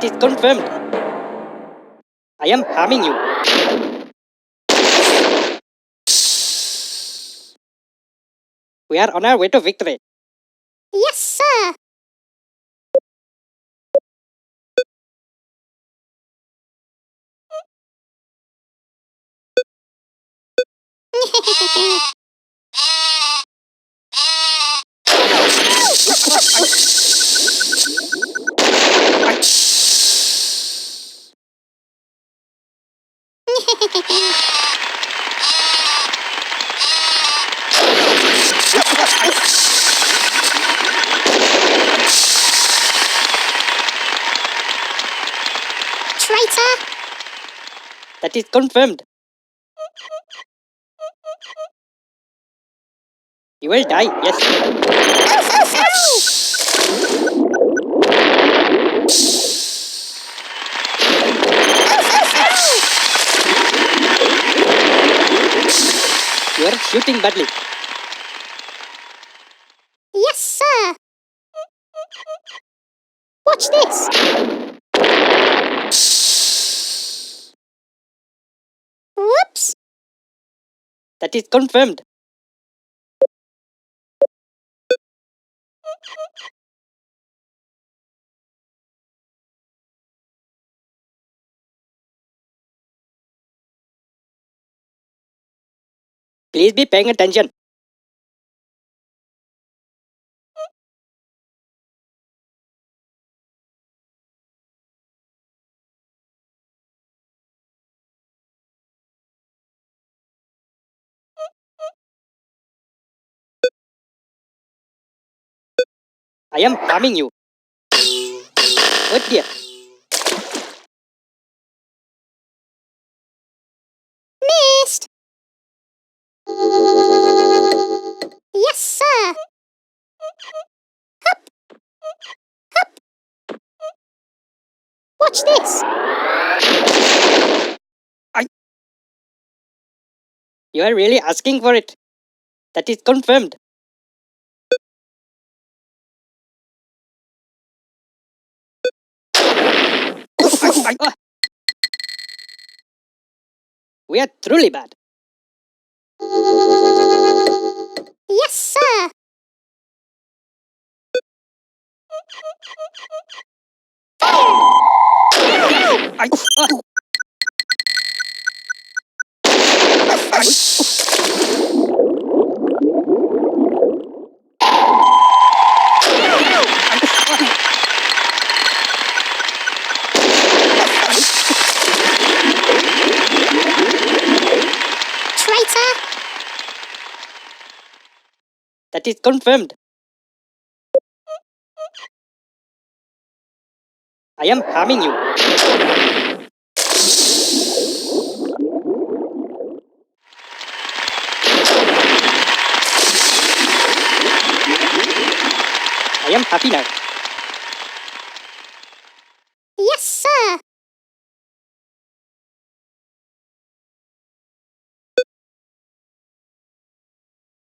That is confirmed. I am harming you. We are on our way to victory. Yes, sir. Traitor. That is confirmed. You will die, yes. You are shooting badly. Yes, sir. Watch this. Whoops. That is confirmed. Please be paying attention. I am harming you. Oh dear. Missed. Yes, sir. Hup. Hup. Watch this. You are really asking for it. That is confirmed. We are truly bad. Yes, sir. Traitor. That is confirmed. I am harming you. I am happy now. Yes, sir.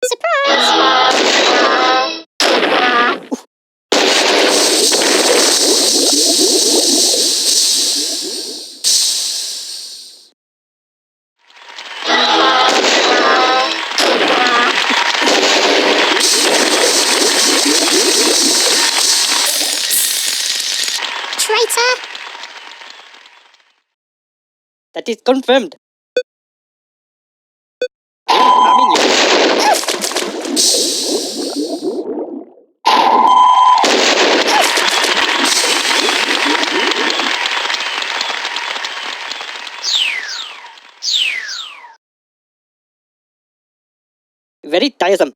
Surprise! Traitor. That is confirmed. I am harming you. Very tiresome.